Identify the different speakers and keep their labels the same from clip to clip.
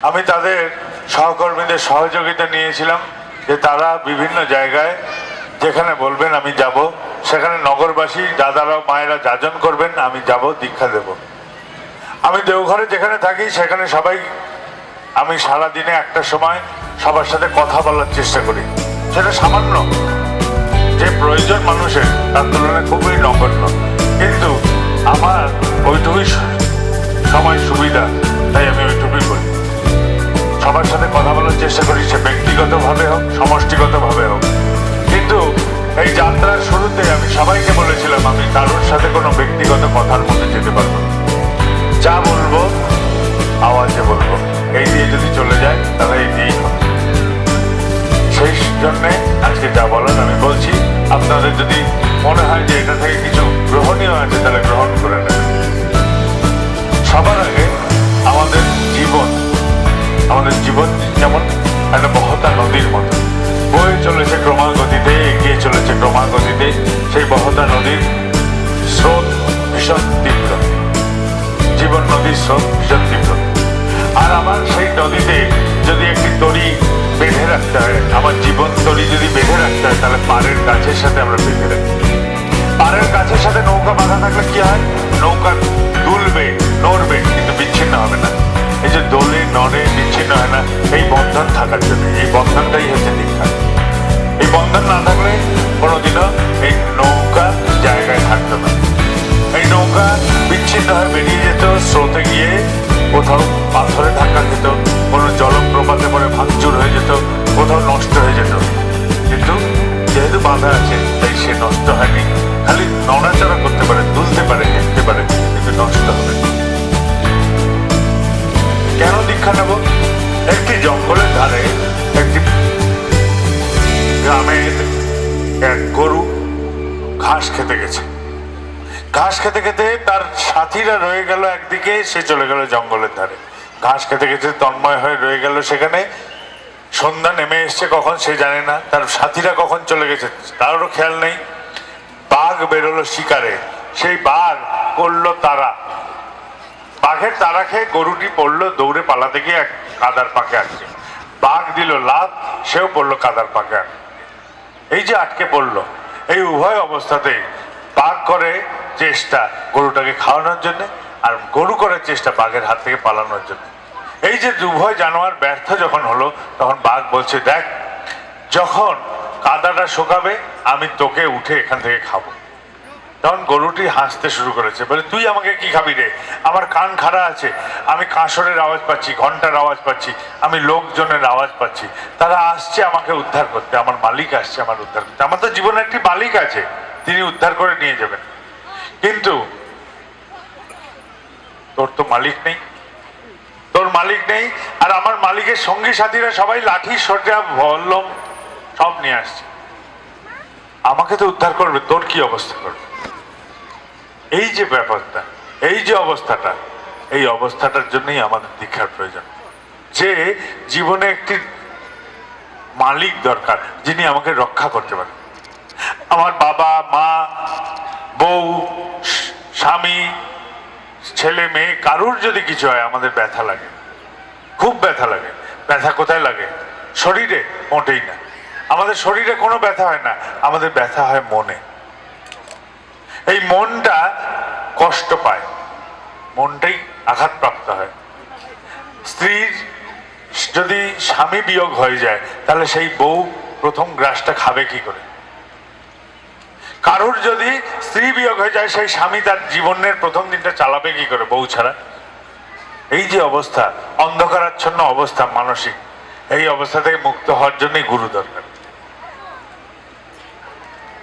Speaker 1: আমি তাদের সহকর্মীদের সহযোগিতা নিয়েছিলাম যে তারা বিভিন্ন জায়গায় যেখানে বলবেন আমি যাব, সেখানে নগরবাসী দাদারা মায়েরা যাজন করবেন, আমি যাব, দীক্ষা দেব। আমি দেওঘরে যেখানে থাকি সেখানে সবাই, আমি সারাদিনে একটা সময় সবার সাথে কথা বলার চেষ্টা করি। সেটা সামান্য, যে প্রয়োজন মানুষের তার তুলনায় খুবই নগণ্য, কিন্তু আমার ওইটুকুই সময় সুবিধা, তাই আমি ওইটুকুই করি। সবার সাথে কথা বলার চেষ্টা করি, সে ব্যক্তিগতভাবে হোক সমষ্টিগতভাবে হোক। কিন্তু এই যাত্রার শুরুতে আমি সবাইকে বলেছিলাম আমি কারোর সাথে কোনো ব্যক্তিগত কথার মধ্যে যেতে পারবো না। যা বলবো আওয়াজে বলবো, এই দিয়ে যদি চলে যায় তাহলে এই দিয়েই হবে। সেই জন্যে আজকে যা বলার আমি বলছি। আপনাদের যদি মনে হয় যে এটা থেকে কিছু গ্রহণীয় আছে তাহলে গ্রহণ করে নেবেন। সবার আগে আমাদের জীবন যেমন একটা বহতা নদীর মতো বয়ে চলেছে ক্রমাগতিতে, এগিয়ে চলেছে ক্রমাগতিতে। সেই বহতা নদীর স্রোত ভীষণ তীব্র, জীবন নদীর স্রোত ভীষণ তীব্র। আর আমার সেই নদীতে যদি একটি তরি বেঁধে রাখতে হয়, আমার জীবন তরি যদি বেঁধে রাখতে হয়, তাহলে পাড়ের গাছের সাথে আমরা বেঁধে রাখি। পাড়ের গাছের সাথে নৌকা বাঁধা থাকলে কি হয়? নৌকা দুলবে, নড়বে, কিন্তু বিচ্ছিন্ন হবে না। এই যে দোলে নড়ে, বিচ্ছিন্ন হয় না, এই বন্ধন থাকার জন্য। এই বন্ধনটাই হচ্ছে দীক্ষা। এই বন্ধন না থাকলে কোনোদিনও এই নৌকা জায়গায় থাকতো না। এই নৌকা বিচ্ছিন্ন হয়ে বেরিয়ে যেত, স্রোতে গিয়ে কোথাও পাথরে ধাক্কা খেত, কোনো জলপ্রপাতে পরে ভাঙচুর হয়ে যেত, কোথাও নষ্ট হয়ে যেত। কিন্তু যেহেতু বাঁধা আছে তাই সে নষ্ট হয়নি। খালি নড়াচড়া করতে পারে, দুলতে পারে, হেঁটতে পারে, কিন্তু নষ্ট হবে। কেন দীক্ষা নেব? একটি জঙ্গলের ধারে একটি গ্রামের এক গরু ঘাস খেতে গেছে। ঘাস খেতে খেতে তার সাথীরা রয়ে গেল একদিকে, সে চলে গেল জঙ্গলের ধারে। ঘাস খেতে খেতে তন্ময় হয়ে রয়ে গেল সেখানে। সন্ধ্যা নেমে এসছে কখন সে জানে না, তার সাথীরা কখন চলে গেছে তারও খেয়াল নেই। বাঘ বেরোলো শিকারে, সেই বাঘ করলো তারা। বাঘের তারা খেয়ে গরুটি পড়লো, দৌড়ে পালাতে গিয়ে এক কাদার পাকে আটকে। বাঘ দিল লাফ, সেও পড়লো কাদার পাকে আটকে। এই যে আটকে পড়লো, এই উভয় অবস্থাতেই বাঘ করে চেষ্টা গরুটাকে খাওয়ানোর জন্য, আর গরু করে চেষ্টা বাঘের হাত থেকে পালানোর জন্য। এই যে উভয় জানোয়ার ব্যর্থ যখন হলো, তখন বাঘ বলছে, দেখ, যখন কাদাটা শুকাবে আমি তোকে উঠে এখান থেকে খাবো। তখন গরুটি হাসতে শুরু করেছে, বলে, তুই আমাকে কি খাবি রে? আমার কান খাড়া আছে, আমি কাঁসরের আওয়াজ পাচ্ছি, ঘন্টার আওয়াজ পাচ্ছি, আমি লোকজনের আওয়াজ পাচ্ছি, তারা আসছে আমাকে উদ্ধার করতে, আমার মালিক আসছে আমার উদ্ধার করতে। আমার তো জীবনে একটি মালিক আছে, তিনি উদ্ধার করে নিয়ে যাবেন। কিন্তু তোর তো মালিক নেই, তোর মালিক নেই। আর আমার মালিকের সঙ্গী সাথীরা সবাই লাঠি সোজা বললম সব নিয়ে আসছে, আমাকে তো উদ্ধার করবে, তোর কি অবস্থা করবে? এই যে ব্যাপারটা, এই যে অবস্থাটা, এই অবস্থাটার জন্যই আমাদের দীক্ষার প্রয়োজন। যে জীবনে একটি মালিক দরকার, যিনি আমাকে রক্ষা করতে পারেন। আমার বাবা মা, বউ, স্বামী, ছেলে মেয়ে, কারুর যদি কিছু হয় আমাদের ব্যথা লাগে, খুব ব্যথা লাগে। ব্যথা কোথায় লাগে? শরীরে? মোটেই না। আমাদের শরীরে কোনো ব্যথা হয় না, আমাদের ব্যথা হয় মনে। এই মনটা কষ্ট পায়, মনটাই আঘাতপ্রাপ্ত হয়। স্ত্রীর যদি স্বামী বিয়োগ হয়ে যায়, তাহলে সেই বউ প্রথম গ্রাসটা খাবে কি করে? কারুর যদি স্ত্রী বিয়োগ হয়ে যায়, সেই স্বামী তার জীবনের প্রথম দিনটা চালাবে কি করে বউ ছাড়া? এই যে অবস্থা, অন্ধকারাচ্ছন্ন অবস্থা মানসিক, এই অবস্থা থেকে মুক্ত হওয়ার জন্যই গুরু দরকার।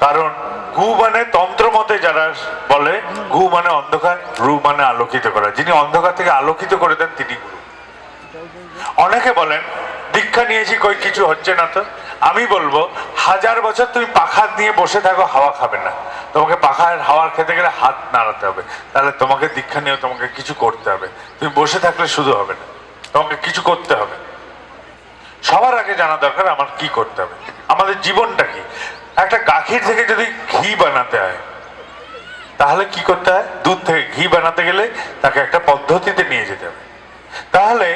Speaker 1: কারণ গু মানে তন্ত্র মতে যারা বলে, গু মানে অন্ধকার, রু মানে আলোকিত করা। যিনি অন্ধকার থেকে আলোকিত করে দেন তিনি গুরু। অনেকে বলেন দীক্ষা নিয়েছি কই কিছু হচ্ছে না। তো আমি বলবো, 1000 বছর তুমি পাখা নিয়ে বসে থাকো, হাওয়া খাবে না। তোমাকে পাখার হাওয়া খেতে গেলে হাত নাড়াতে হবে, তাহলে তোমাকে দীক্ষা নিয়েও তোমাকে কিছু করতে হবে। তুমি বসে থাকলে শুধু হবে না, তোমাকে কিছু করতে হবে। সবার আগে জানা দরকার আমার কি করতে হবে, আমাদের জীবনটা কি। একটা গাখীর থেকে যদি ঘি বানাতে হয়, তাহলে কি করতে হয়? দুধ থেকে ঘি বানাতে গেলে তাকে একটা পদ্ধতিতে নিয়ে যেতে হবে। তাহলে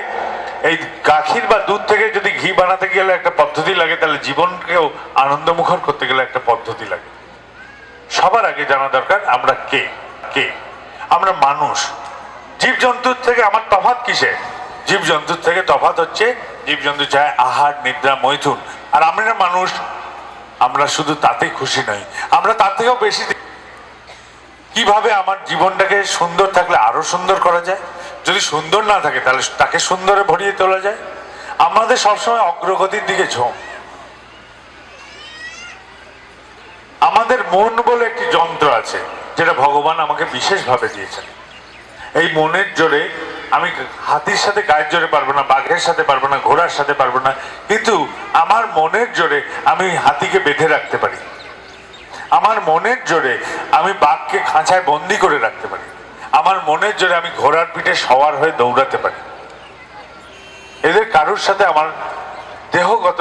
Speaker 1: এই গাখীর বা দুধ থেকে যদি ঘি বানাতে গেলে একটা পদ্ধতি লাগে, তাহলে জীবনকেও আনন্দমুখর করতে গেলে একটা পদ্ধতি লাগে। সবার আগে জানা দরকার আমরা কে কে। আমরা মানুষ। জীবজন্তুর থেকে আমার তফাৎ কিসে? জীবজন্তুর থেকে তফাৎ হচ্ছে জীবজন্তু চায় আহার, নিদ্রা, মৈথুন, আর আমরা মানুষ আমরা শুধু তাতেই খুশি নই, আমরা তার থেকেও বেশি। কিভাবে আমার জীবনটাকে সুন্দর থাকলে আরো সুন্দর করা যায়, যদি সুন্দর না থাকে তাহলে তাকে সুন্দরে ভরিয়ে তোলা যায়। আমাদের সবসময় অগ্রগতির দিকে ঝোঁক। আমাদের মন বলে একটি যন্ত্র আছে যেটা ভগবান আমাকে বিশেষভাবে দিয়েছেন। এই মনের জোরে আমি হাতির সাথে গায়ের জোরে পারবো না, বাঘের সাথে পারবো না, ঘোড়ার সাথে পারবো না, কিন্তু আমার মনের জোরে আমি হাতিকে বেঁধে রাখতে পারি। আমার মনের জোরে আমি বাঘকে খাঁচায় বন্দি করে রাখতে পারি। আমার মনের জোরে আমি ঘোড়ার পিঠে সওয়ার হয়ে দৌড়াতে পারি। এদের কারোর সাথে আমার দেহগত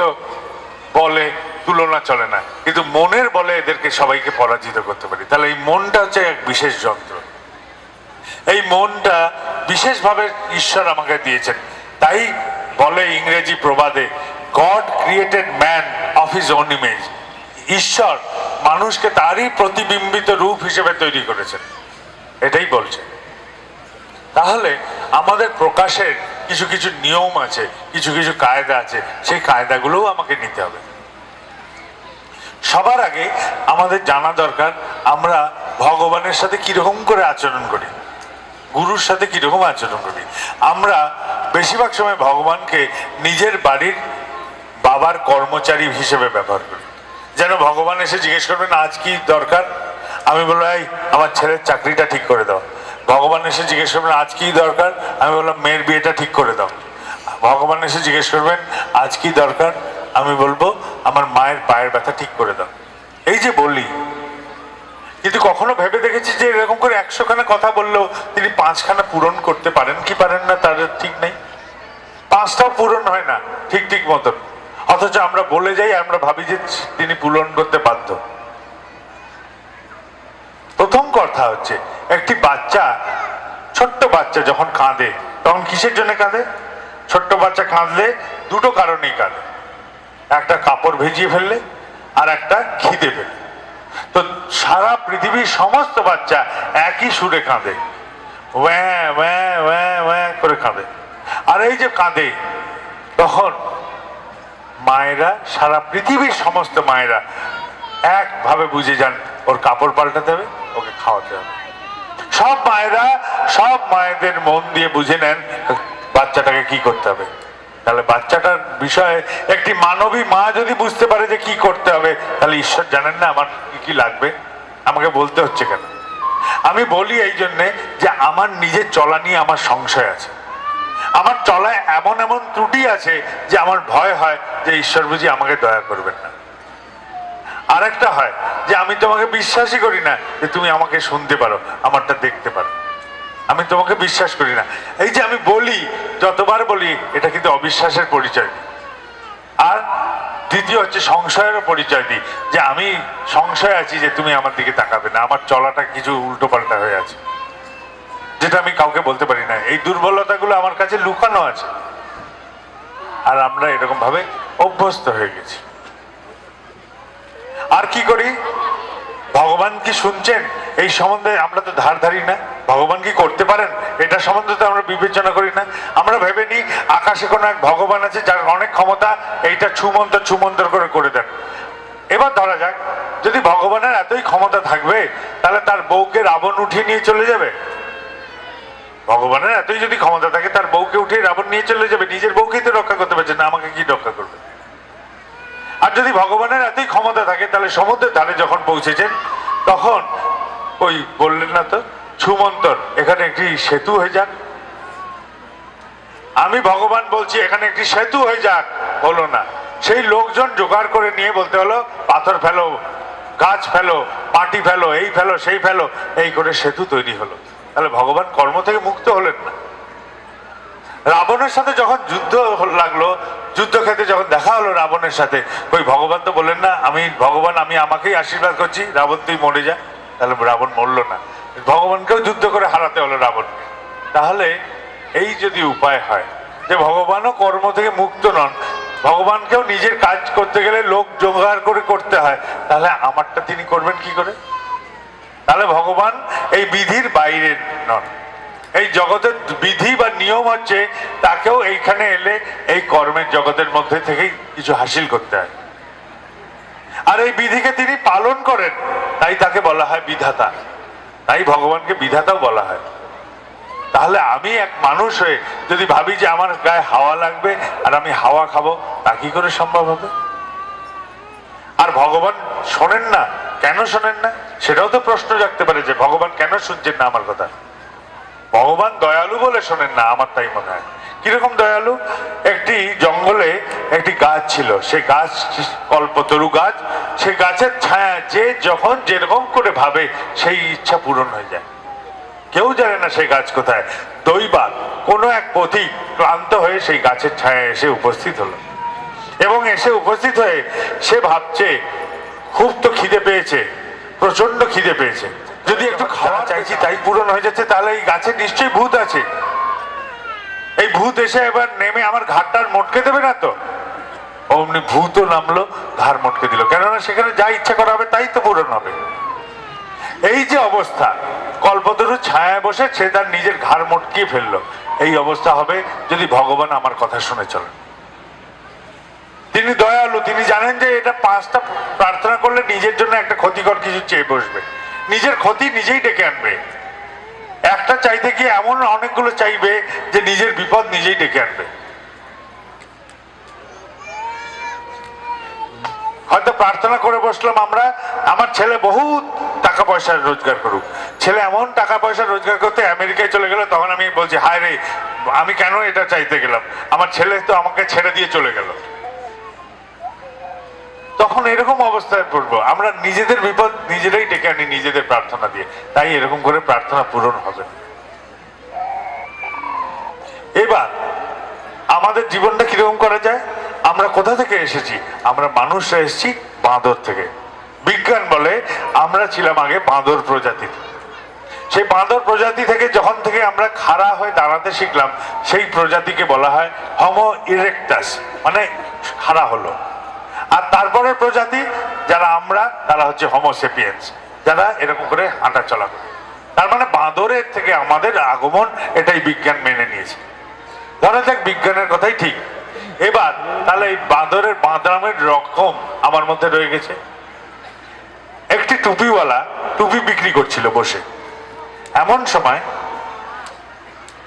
Speaker 1: বলে তুলনা চলে না, কিন্তু মনের বলে এদেরকে সবাইকে পরাজিত করতে পারি। তাহলে এই মনটা হচ্ছে এক বিশেষ যন্ত্র। এই মনটা বিশেষভাবে ঈশ্বর আমাকে দিয়েছেন। তাই বলে ইংরেজি প্রবাদে, God created man of his own image. ঈশ্বর মানুষকে তারই প্রতিবিম্বিত রূপ হিসেবে তৈরি করেছেন, এটাই বলছে। তাহলে আমাদের প্রকাশের কিছু কিছু নিয়ম আছে, কিছু কিছু কায়দা আছে, সেই কায়দাগুলোও আমাকে নিতে হবে। সবার আগে আমাদের জানা দরকার আমরা ভগবানের সাথে কিরকম করে আচরণ করি, গুরুর সাথে কিরকম আচরণ করি। আমরা বেশিরভাগ সময় ভগবানকে নিজের বাড়ির বাবার কর্মচারী হিসেবে ব্যবহার করি। যেন ভগবান এসে জিজ্ঞেস করবেন আজ কি দরকার, আমি বললাম এই আমার ছেলের চাকরিটা ঠিক করে দাও। ভগবান এসে জিজ্ঞেস করবেন আজ কি দরকার, আমি বললাম মেয়ের বিয়েটা ঠিক করে দাও। ভগবান এসে জিজ্ঞেস করবেন আজ কি দরকার, আমি বলবো আমার মায়ের পায়ের ব্যথা ঠিক করে দাও। এই যে বলি, কিন্তু কখনো ভেবে দেখেছি যে এরকম করে 100খানা কথা বললেও তিনি 5খানা পূরণ করতে পারেন কি পারেন না তার ঠিক নেই। 5টাও পূরণ হয় না ঠিক ঠিক মতন, অথচ আমরা বলে যাই, আমরা ভাবি যে তিনি পূরণ করতে বাধ্য। প্রথম কথা হচ্ছে একটি বাচ্চা, ছোট্ট বাচ্চা যখন কাঁদে তখন কিসের জন্য কাঁদে? ছোট্ট বাচ্চা কাঁদলে দুটো কারণেই কাঁদে, একটা কাপড় ভিজিয়ে ফেললে আর একটা খিদে ফেললে। তো সারা পৃথিবীর সমস্ত বাচ্চা একই সুরে কাঁদে, ওয়াঁ ওয়াঁ ওয়াঁ ওয়াঁ করে কাঁদে। আর এই যে কাঁদে তখন মায়েরা, সারা পৃথিবীর সমস্ত মায়েরা একভাবে বুঝে যান ওর কাপড় পাল্টাতে হবে, ওকে খাওয়াতে হবে। সব মায়েরা, সব মায়েদের মন দিয়ে বুঝে নেন বাচ্চাটাকে কি করতে হবে। তাহলে বাচ্চাটার বিষয়ে একটি মানবী মা যদি বুঝতে পারে যে কি করতে হবে, তাহলে ঈশ্বর জানেন না আমার কি কি লাগবে, আমাকে বলতে হচ্ছে কেন? আমি বলি এই জন্যে যে আমার নিজের চলা নিয়ে আমার সংশয় আছে। আমার চলায় এমন এমন ত্রুটি আছে যে আমার ভয় হয় যে ঈশ্বর বুঝি আমাকে দয়া করবেন না। আরেকটা হয় যে আমি তোমাকে বিশ্বাসই করি না যে তুমি আমাকে শুনতে পারো, আমারটা দেখতে পারো, আমি তোমাকে বিশ্বাস করি না। এই যে আমি বলি, যতবার বলি, এটা কিন্তু অবিশ্বাসের পরিচয়। আর দ্বিতীয় হচ্ছে সংশয়েরও পরিচয় দিই, যে আমি সংশয় আছি যে তুমি আমার দিকে তাকাবে না, আমার চলাটা কিছু উল্টো পাল্টা হয়ে আছে, যেটা আমি কাউকে বলতে পারি না। এই দুর্বলতাগুলো আমার কাছে লুকানো আছে, আর আমরা এরকম ভাবে অভ্যস্ত হয়ে গেছি। আর কি করি? ভগবান কি শুনছেন এই সম্বন্ধে আমরা তো ধার ধারি না। ভগবান কি করতে পারেন এটা সম্বন্ধে তো আমরা বিবেচনা করি না। আমরা ভেবে নিই আকাশে কোনো এক ভগবান আছে যার অনেক ক্ষমতা, এইটা ছুমন্তর ছুমন্তর করে করে দেন। এবার ধরা যাক যদি ভগবানের এতই ক্ষমতা থাকবে, তাহলে তার বউকে রাবণ উঠিয়ে নিয়ে চলে যাবে। ভগবানের এতই যদি ক্ষমতা থাকে, তার বউকে উঠিয়ে রাবণ নিয়ে চলে যাবে। নিজের বউকেই তো রক্ষা করতে পারছে না, আমাকে কি রক্ষা করবে? আর যদি ভগবানের এতই ক্ষমতা থাকে, তাহলে সমুদ্রের ধারে যখন পৌঁছেছেন তখন ওই বললেন না তো ছুমন্তর, এখানে একটি সেতু হয়ে যাক। আমি ভগবান বলছি এখানে একটি সেতু হয়ে যাক, হলো না। সেই লোকজন জোগাড় করে নিয়ে বলতে হলো পাথর ফেলো, গাছ ফেলো, মাটি ফেলো, এই ফেলো সেই ফেলো, এই করে সেতু তৈরি হলো। তাহলে ভগবান কর্ম থেকে মুক্ত হলেন না। রাবণের সাথে যখন যুদ্ধ লাগলো, যুদ্ধক্ষেত্রে যখন দেখা হলো রাবণের সাথে, ওই ভগবান তো বললেন না আমি ভগবান, আমি আমাকেই আশীর্বাদ করছি, রাবণ তুই মরে যা। তাহলে রাবণ মরল না, ভগবানকেও যুদ্ধ করে হারাতে হলো রাবণকে। তাহলে এই যদি উপায় হয়, যে ভগবানও কর্ম থেকে মুক্ত নন, ভগবানকেও নিজের কাজ করতে গেলে লোক জোগাড় করে করতে হয়, তাহলে আমারটা তিনি করবেন কি করে? তাহলে ভগবান এই বিধির বাইরে নন। এই জগতের বিধি বা নিয়ম হচ্ছে তাকেও এইখানে এলে এই কর্মের জগতের মধ্যে থেকেই কিছু হাসিল করতে হয়, আর এই বিধিকে তিনি পালন করেন, তাই তাকে বলা হয় বিধাতা। তাই ভগবানকে বিধাতাও বলা হয়। তাহলে আমি এক মানুষ হয়ে যদি ভাবি যে আমার গায়ে হাওয়া লাগবে আর আমি হাওয়া খাবো, তা কি করে সম্ভব হবে? আর ভগবান শোনেন না, কেন শোনেন না সেটাও তো প্রশ্ন জাগতে পারে, যে ভগবান কেন শুনছেন না আমার কথা? ভগবান দয়ালু বলে শোনেন না, আমার তাই মনে হয়। কিরকম দয়ালু? একটি জঙ্গলে একটি গাছ ছিল, সেই গাছ কল্পতরু গাছ। সেই গাছের ছায়া যে যখন যেরকম করে ভাবে সেই ইচ্ছা পূরণ হয়ে যায়। কেউ জানে না সেই গাছ কোথায়। দৈবাৎ কোনো এক পথিক ক্লান্ত হয়ে সেই গাছের ছায়া এসে উপস্থিত হলো, এবং এসে উপস্থিত হয়ে সে ভাবছে খুব তো খিদে পেয়েছে, প্রচন্ড খিদে পেয়েছে, যদি একটু খাওয়া চাইছি তাই পূরণ হয়ে যাচ্ছে, তাহলে এই গাছে নিশ্চয়ই ভূত আছে। এই ভূত এসে এবার নেমে আমার ঘাটটার মটকে দেবে না তো? অমনি ভূতও নামলো, ঘাড় মটকে দিল, কেননা সেখানে যা ইচ্ছা করা হবে তাই তো পূরণ হবে। এই যে অবস্থা, কল্পতরু ছায়ায় বসে সে তার নিজের ঘাড় মটকিয়ে ফেললো। এই অবস্থা হবে যদি ভগবান আমার কথা শুনে চলেন। তিনি দয়ালু, তিনি জানেন যে এটা 5টা প্রার্থনা করলে নিজের জন্য একটা ক্ষতিকর কিছু চেয়ে বসবে, নিজের ক্ষতি নিজেই ডেকে আনবে। একটা চাইতে গিয়ে এমন অনেকগুলো চাইবে যে নিজের বিপদ নিজেই ডেকে আনবে। হয়তো প্রার্থনা করে বসলাম আমরা, আমার ছেলে বহুত টাকা পয়সা রোজগার করুক। ছেলে এমন টাকা পয়সা রোজগার করতে আমেরিকায় চলে গেল, তখন আমি বলছি হায় রে, আমি কেন এটা চাইতে গেলাম, আমার ছেলে তো আমাকে ছেড়ে দিয়ে চলে গেল। তখন এরকম অবস্থায় পড়বো, আমরা নিজেদের বিপদ নিজেরাই ডেকে আনি নিজেদের প্রার্থনা দিয়ে। তাই এরকম করে প্রার্থনা পূরণ হবে না। এবার আমাদের জীবনটা কিরকম করা যায়? আমরা কোথা থেকে এসেছি? আমরা মানুষরা এসেছি বাঁদর থেকে। বিজ্ঞান বলে আমরা ছিলাম আগে বাঁদর প্রজাতি। সেই বাঁদর প্রজাতি থেকে যখন থেকে আমরা খাড়া হয়ে দাঁড়াতে শিখলাম, সেই প্রজাতিকে বলা হয় হোমো ইরেক্টাস, মানে খাড়া হলো। আর তারপরের প্রজাতি যারা আমরা, তারা হচ্ছে হোমো সেপিয়েন্স, যারা এরকম করে হাঁটা চলা করে। তার মানে বাঁদরের থেকে আমাদের আগমন, এটাই বিজ্ঞান মেনে নিয়েছে। ধরা যাক বিজ্ঞানের কথাই ঠিক। এবার তাহলে এই বাঁদরের বাঁদরামের রকম আমার মধ্যে রয়ে গেছে। একটি টুপিওয়ালা টুপি বিক্রি করছিল বসে। এমন সময়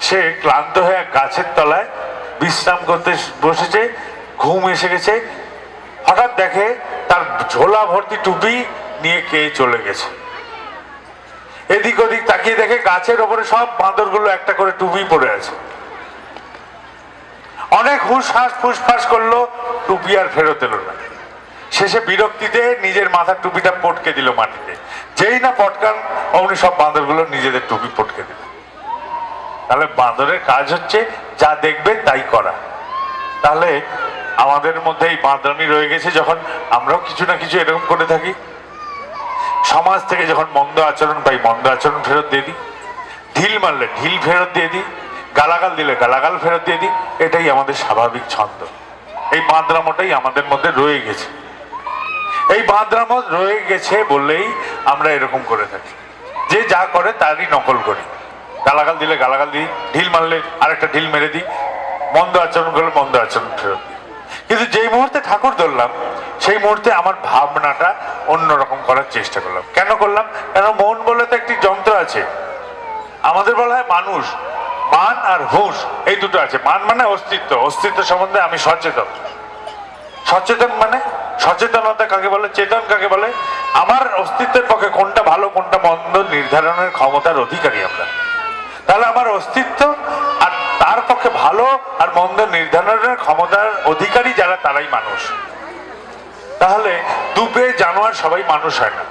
Speaker 1: সে ক্লান্ত হয়ে গাছের তলায় বিশ্রাম করতে বসেছে, ঘুম এসে গেছে। হঠাৎ দেখে তার ঝোলা ভর্তি টুপি নিয়ে কে চলে গেছে। এদিক ওদিক তাকিয়ে দেখে গাছের ওপরে সব বাঁদরগুলো একটা করে টুপি পরে আছে। অনেক হুঁশহাস ফুসফাস করলো, টুপি আর ফেরত এলো না। শেষে বিরক্তিতে নিজের মাথার টুপিটা পটকে দিল মাটিতে। যেই না পটকান, অমনি সব বাঁদরগুলো নিজেদের টুপি পটকে দিল। তাহলে বাঁদরের কাজ হচ্ছে যা দেখবে তাই করা। তাহলে আমাদের মধ্যে এই বাঁদরামি রয়ে গেছে, যখন আমরাও কিছু না কিছু এরকম করে থাকি। সমাজ থেকে যখন মন্দ আচরণ পাই, মন্দ আচরণ ফেরত দিয়ে দিই। ঢিল মারলে ঢিল ফেরত দিয়ে দিই, গালাগাল দিলে গালাগাল ফেরত দিয়ে দিই। এটাই আমাদের স্বাভাবিক ছন্দ। এই বাঁদরামোটাই আমাদের মধ্যে রয়ে গেছে। এই বাঁদরামো রয়ে গেছে বললেই আমরা এরকম করে থাকি, যে যা করে তারই নকল করি। গালাগাল দিলে গালাগাল দিই, ঢিল মারলে আরেকটা ঢিল মেরে দিই, মন্দ আচরণ করলে মন্দ আচরণ ফেরত দিই। কিন্তু যেই মুহূর্তে ঠাকুর ধরলাম, সেই মুহূর্তে আমার ভাবনাটা অন্যরকম করার চেষ্টা করলাম। কেন করলাম? কেন মন বলে তো একটি যন্ত্র আছে। আমাদের বলা হয় মানুষ। মান আর হুঁশ এই দুটো আছে। মান মানে অস্তিত্ব, অস্তিত্ব সম্বন্ধে আমি সচেতন। সচেতন মানে সচেতনতা কাকে বলে, চেতন কাকে বলে? আমার অস্তিত্বের পক্ষে কোনটা ভালো কোনটা মন্দ নির্ধারণের ক্ষমতার অধিকারী আমরা। তাহলে আমার অস্তিত্ব আর তার পক্ষে ভালো আর মন্দ নির্ধারণের ক্ষমতার অধিকারী যারা, তারাই মানুষ। তাহলে দুপে জানোয়ার সবাই মানুষ হয় না।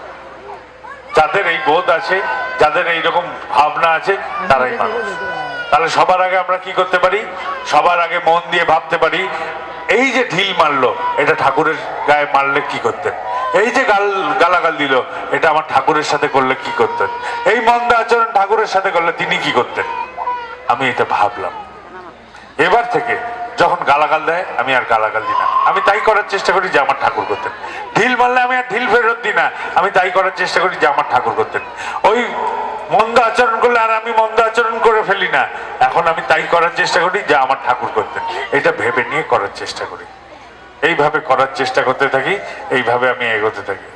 Speaker 1: যাদের এই বোধ আছে, যাদের এইরকম ভাবনা আছে, তারাই মানুষ। তাহলে সবার আগে আমরা কি করতে পারি? সবার আগে মন দিয়ে ভাবতে পারি, এই যে ঢিল মারলো, এটা ঠাকুরের গায়ে মারলে কি করতেন? এই যে গালাগাল দিল, এটা আমার ঠাকুরের সাথে করলে কি করতেন? এই মন্দ আচরণ ঠাকুরের সাথে করলে তিনি কি করতেন? আমি এটা ভাবলাম। এবার থেকে যখন গালাগাল দেয় আমি আর গালাগাল দিই না, আমি তাই করার চেষ্টা করি যে আমার ঠাকুর করতেন। ঢিল মারলে আমি আর ঢিল ফেরত দিই না, আমি তাই করার চেষ্টা করি যে আমার ঠাকুর করতেন। ওই মন্দ আচরণ করলে আর আমি মন্দ আচরণ করে ফেলি না, এখন আমি তাই করার চেষ্টা করি যে আমার ঠাকুর করতেন। এটা ভেবে নিয়ে করার চেষ্টা করি, এইভাবে করার চেষ্টা করতে থাকি, এইভাবে আমি এগোতে থাকি।